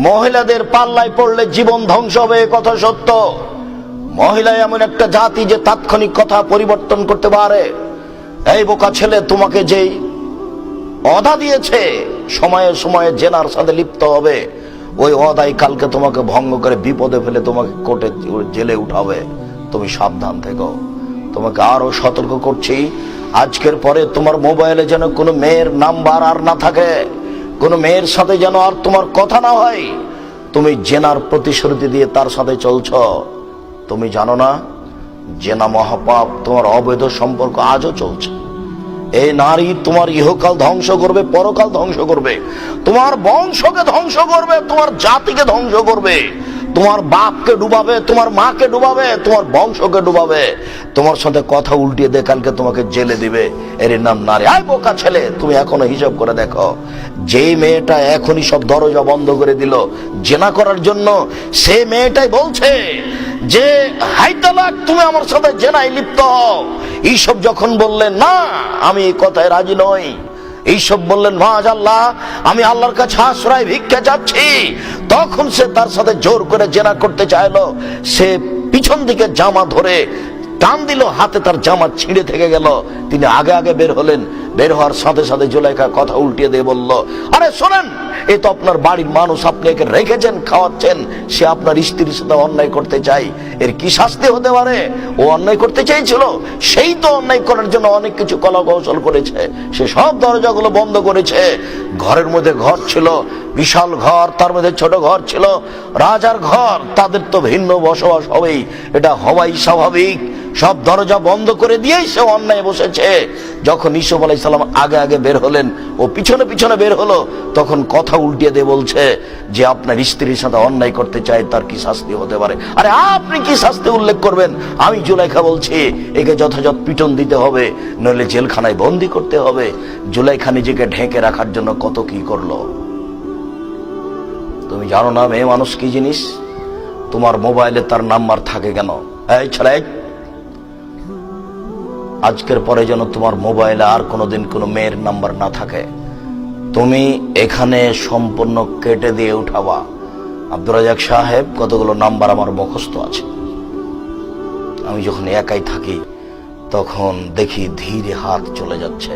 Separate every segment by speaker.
Speaker 1: মহিলাদের পাল্লায় পড়লে জীবন ধ্বংস হবে, কথা সত্য। মহিলা এমন একটা জাতি যে তাৎক্ষণিক কথা পরিবর্তন করতে পারে। এই বোকা ছেলে, তোমাকে যেই অদা দিয়েছে সময়ে সময়ে জেনার সাথে লিপ্ত হবে, ওই অদাই কালকে তোমাকে ভঙ্গ করে বিপদে ফেলে তোমাকে কোর্টে জেলে উঠাবে। তুমি সাবধান থেকো। তোমাকে আরো সতর্ক করছি, আজকের পরে তোমার মোবাইলে যেন কোনো মেয়ের নাম্বার আর না থাকে, কোনো মেয়ের সাথে যেন আর তোমার কথা না হয়। তুমি জেনার প্রতিশ্রুতি দিয়ে তার সাথে চলছ। তুমি জানো না জেনা মহাপাপ, তোমার অবৈধ সম্পর্ক আজও চলছে। এই নারী তোমার ইহকাল ধ্বংস করবে, পরকাল ধ্বংস করবে, তোমার বংশকে ধ্বংস করবে, তোমার জাতিকে ধ্বংস করবে, তোমার বাপকে ডুবাবে, তোমার মাকে ডুবাবে, তোমার বংশকে ডুবাবে। তোমার সাথে কথা উল্টিয়ে দিয়ে কালকে তোমাকে জেলে দিবে। এর নাম নারী। আয় বোকা ছেলে, তুমি এখনো হিসাব করে দেখো, যেই মেয়েটা এখনই সব দরজা বন্ধ করে দিল জেনা করার জন্য, সে মেয়েটাই বলছে যে হাই তালাক, তুমি আমার সাথে জেনায় লিপ্ত হও। এইসব যখন বললেন না, আমি এই কথায় রাজি নই, এইসব বললেন মাআল্লাহ, আমি আল্লাহর কাছে আশ্রয় ভিক্ষা চাচ্ছি, তখন সে তার সাথে জোর করে জেনা করতে চাইলো। সে পিছন দিকে জামা ধরে টান দিল, হাতে তার জামা ছিঁড়ে থেকে গেল। তিনি আগে আগে বের হলেন। বের হওয়ার সাথে সাথে জুলাইখা কথা উল্টিয়ে দিয়ে বলল, আরে শোনেন, এ তো আপনার বাড়ির মানুষ, আপনি একে রেখেছেন, খাওয়াচ্ছেন, সে আপনার স্ত্রীর সাথে অন্যায় করতে চাই, এর কি শাস্তি হতে পারে? ও অন্যায় করতে চাইছিল, সেই তো অন্যায় করার জন্য অনেক কিছু কলা কৌশল করেছে। সে সব দরজাগুলো বন্ধ করেছে। ঘরের মধ্যে ঘর ছিল, বিশাল ঘর, তার মধ্যে ছোট ঘর ছিল, রাজার ঘর, তাদের তো ভিন্ন বসবাস হবেই, এটা হওয়াই স্বাভাবিক। সব দরজা বন্ধ করে দিয়েই সে অন্যায় বসেছে। যখন ইউসুফ আলাইহিস সালাম আগে আগে বের হলেন, ও পিছনে পিছনে বের হলো, তখন কথা উল্টিয়ে দিয়ে বলছে যে আপনার স্ত্রীর সাথে অন্যায় করতে চায়, তার কি শাস্তি হতে পারে? আরে আপনি কি শাস্তি উল্লেখ করবেন? আমি জুলাইখা বলছি, একে যথাযথ পিটন দিতে হবে, নইলে জেলখানায় বন্দি করতে হবে। জুলাইখা নিজেকে ঢেকে রাখার জন্য কত কি করলো। তুমি জানো না মেয়ে মানুষ কি জিনিস? তোমার মোবাইলে তার নাম্বার থাকে কেন? এই ছেলে, আজকের পরে যেন তোমার মোবাইলে আর কোনোদিন কোনো মেয়ের নাম্বার না থাকে। তুমি এখানে সম্পূর্ণ কেটে দিয়ে উঠাবা। আব্দুর রাজাক সাহেব, কতগুলো নাম্বার আমার মুখস্থ আছে। আমি যখন একাই থাকি তখন দেখি ধীরে হাত চলে যাচ্ছে,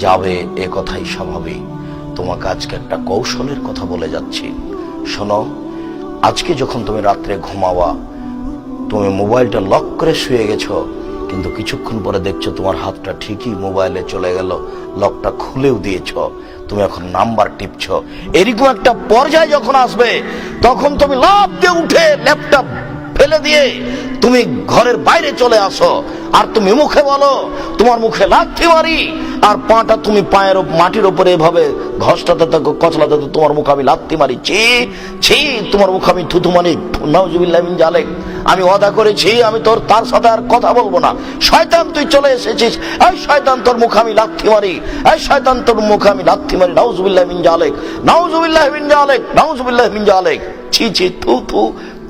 Speaker 1: যাবে, এ কথাই স্বাভাবিক। তোমাকে আজকে একটা কৌশলের কথা বলে যাচ্ছি, শোনো। আজকে যখন তুমি রাত্রে ঘুমাবা, তুমি মোবাইলটা লক করে শুয়ে গেছো, কিন্তু কিছুক্ষণ পরে দেখছো তোমার হাতটা ঠিকই মোবাইলে চলে গেল, লকটা খুলেও দিয়েছ, তুমি এখন নাম্বার টিপছো। এরকম একটা পর্যায়ে যখন আসবে, তখন তুমি লাফ দিয়ে উঠে ল্যাপটপ ফেলে দিয়ে তুমি ঘরের বাইরে চলে আসো, আর তুমি মুখে বলো, তোমার মুখে লাথি মারি, আর পাটা তুমি পায়ের মাটির উপরে এভাবে ঘষটাতে থাকো, কচলাতে, তোমার মুখে আমি লাথি মারি, ছি ছি, তোমার মুখে আমি থুথু মারি, নাউজুবিল্লাহ মিন জালিক, আমি ওয়াদা করেছি আমি তোর তার সাথে আর কথা বলবো না। শয়তান, তুই চলে এসেছিস, এই শয়তান, তোর মুখে আমি লাথি মারি, এই শয়তান, তোর মুখে আমি লাথি মারি, নাউজুবিল্লাহ মিন জালিক, নাউজুবিল্লাহ মিন জালিক, নাউজুবিল্লাহ মিন জালিক, ছি ছি, থু থু,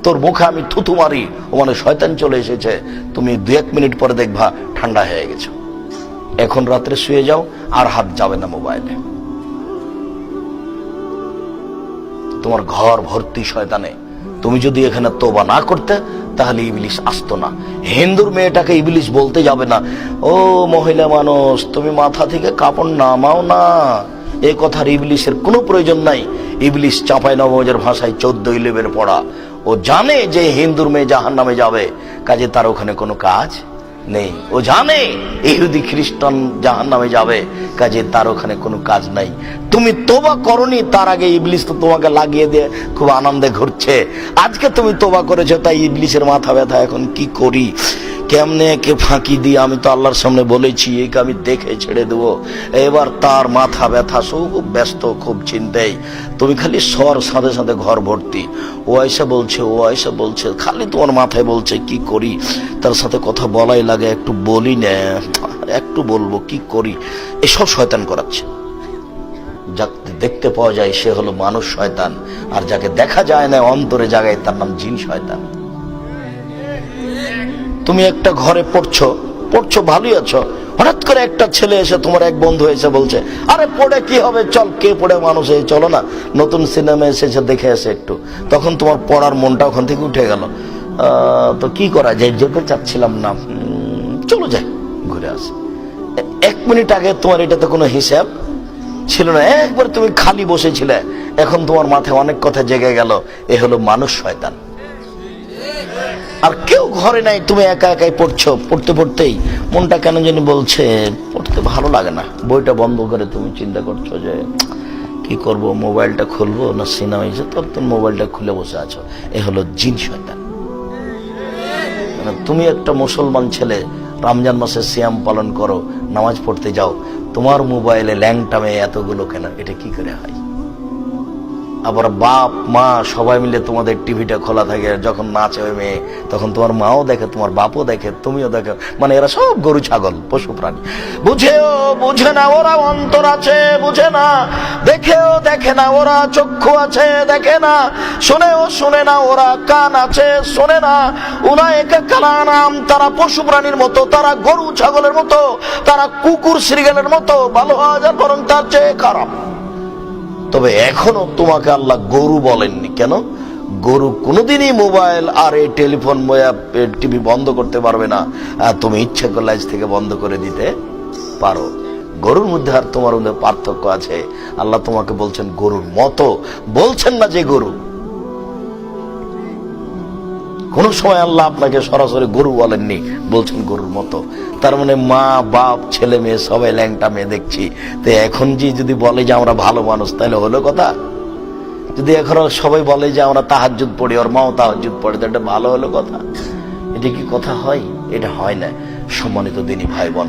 Speaker 1: তোর মুখে আমি থুথু মারি। ও মানে শয়তান চলে এসেছে। তুমি 2-1 মিনিট পরে দেখবা ঠান্ডা হয়ে গেছে। এখন রাত্রে শুয়ে যাও, আর হাত যাবে না মোবাইলে। তোমার ঘর ভর্তি শয়তানে। তুমি যদি এখানে তওবা না করতে, তাহলে ইবলিস আসতো না। হিন্দুর মেয়েটাকে ইবলিস বলতে যাবে না। ও মহিলা মানুষ, তুমি মাথা থেকে কাপড় নামাও না। এ কথার ইবলিসের কোনো প্রয়োজন নাই। ইবলিস চাঁপাইনবাবগঞ্জের ভাষায় 14 ইলেবের পড়া। ও জানে যে হিন্দুর মেয়ে জাহান্নামে যাবে, কাজে তার ওখানে কোনো কাজ নেই। ও জানে ইহুদি খ্রিস্টান জাহান্নামে যাবে, কাজে তার ওখানে কোনো কাজ নাই। তুমি তোবা করনি, তার আগে ইবলিস তো তোমাকে লাগিয়ে দিয়ে খুব আনন্দে ঘুরছে। আজকে তুমি তোবা করেছো, তাই ইবলিসের মাথা ব্যথা। এখন কি করি, কেমনে একে ফাঁকি দিই? আমি তো আল্লাহর সামনে বলেছি একে আমি দেখে ছেড়ে দেবো। এবার তার মাথা ব্যথা, খুব ব্যস্ত, খুব চিন্তায়। তুমি খালি সর, সাথে সাথে ঘর ভর্তি। ও আয়সা বলছে, ও আয়সা বলছে, খালি তোমার মাথায় বলছে কি করি। তার সাথে কথা বলাই লাগে, একটু বলি না, একটু বলবো, কি করি। এসব শয়তান করাচ্ছে। যাকে দেখতে পাওয়া যায় সে হলো মানুষ শয়তান, আর যাকে দেখা যায় না অন্তরে জায়গায়, তার নাম জিন শয়তান। তুমি একটা ঘরে পড়ছো, ভালোই আছো, হঠাৎ হঠাৎ করে একটা ছেলে এসে তোমার এক বন্ধু এসে বলছে, আরে পড়ে কি হবে, চল, কে পড়ে মানুষ, এই চলো না নতুন সিনেমা এসেছে দেখে আসে একটু। তখন তোমার পড়ার মনটা ওখান থেকে উঠে গেল। তো কি করা যায়, যেতে চাচ্ছিলাম না, চলো যাই ঘুরে আসি। 1 মিনিট আগে তোমার এটাতে কোনো হিসাব ছিল না, একবার তুমি খালি বসেছিলে, এখন তোমার মাথায় অনেক কথা জেগে গেল। এ হলো মানুষ শয়তান। আর কেউ ঘরে নাই, তুমি একা একাই পড়ছো, পড়তে পড়তেই মনটা কেন জানি বলছে পড়তে ভালো লাগে না। বইটা বন্ধ করে তুমি চিন্তা করছো যে কি করব, মোবাইলটা খুলবো না সিনেমা, এসে তোর তুমি মোবাইলটা খুলে বসে আছো। এ হলো জিন শয়তান। তুমি একটা মুসলমান ছেলে, রমজান মাসে সিয়াম পালন করো, নামাজ পড়তে যাও, তোমার মোবাইলে ল্যাংটা মেয়ে এতগুলো কেন, এটা কি করে হয়? আবার বাপ মা সবাই মিলে তোমাদের টিভিটা খোলা থাকে, যখন নাচে ওই মেয়ে তখন তোমার মাও দেখে, তোমার বাপও দেখে, তুমিও দেখো, মানে এরা সব গরু ছাগল পশু প্রাণী। বুঝেও বুঝে না ওরা অন্তর আছে, বুঝে না, দেখেও দেখে না ওরা চক্ষু আছে, দেখে না, শুনেও শুনে না ওরা কান আছে, শোনে না। উনাইকা কালানাম, তারা পশু প্রাণীর মতো, তারা গরু ছাগলের মতো, তারা কুকুর শ্রীগালের মতো, ভালো হওয়া যায় বরং তার চেয়ে খারাপ। তবে এখনো তোমাকে আল্লাহ গরু বলেননি। কেন? গরু কোনোদিনই মোবাইল আর এই টেলিফোন টিভি বন্ধ করতে পারবে না। তুমি ইচ্ছে করলে আজ থেকে বন্ধ করে দিতে পারো। গরুর মধ্যে আর তোমার মধ্যে পার্থক্য আছে। আল্লাহ তোমাকে বলছেন গরুর মতো, বলছেন না যে গরু। কোন সময় আল্লাহ আপনাকে সরাসরি গরু বলেননি, বলছেন গরুর মতো। তার মানে মা বাপ ছেলে মেয়ে সবাই ল্যাংটা মেয়ে দেখছি। তো এখন যদি বলে যে আমরা ভালো মানুষ, তাহলে হলো কথা? যদি এখন সবাই বলে যে আমরা তাহাজ্জুদ পড়ি, ওর মাও তাহাজ্জুদ পড়ে, তো এটা ভালো হলো কথা? এটা কি কথা হয়? এটা হয় না। সম্মানিত দিনী ভাই বোন,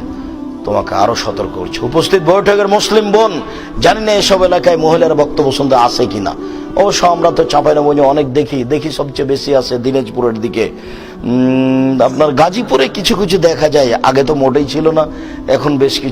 Speaker 1: তোমাকে আরো সতর্ক করছি। উপস্থিত বৈঠকের মুসলিম বোন, জানি না এসব এলাকায় মহিলার বক্তব্য শুনতে আসে কিনা। অবশ্য আমরা তো চাঁপাইনবাবগঞ্জে অনেক দেখি সবচেয়ে বেশি আছে দিনাজপুরের দিকে, আপনার গাজীপুরে কিছু কিছু দেখা যায়। আগে তো মোটেই ছিল না, এখন বেশ কিছু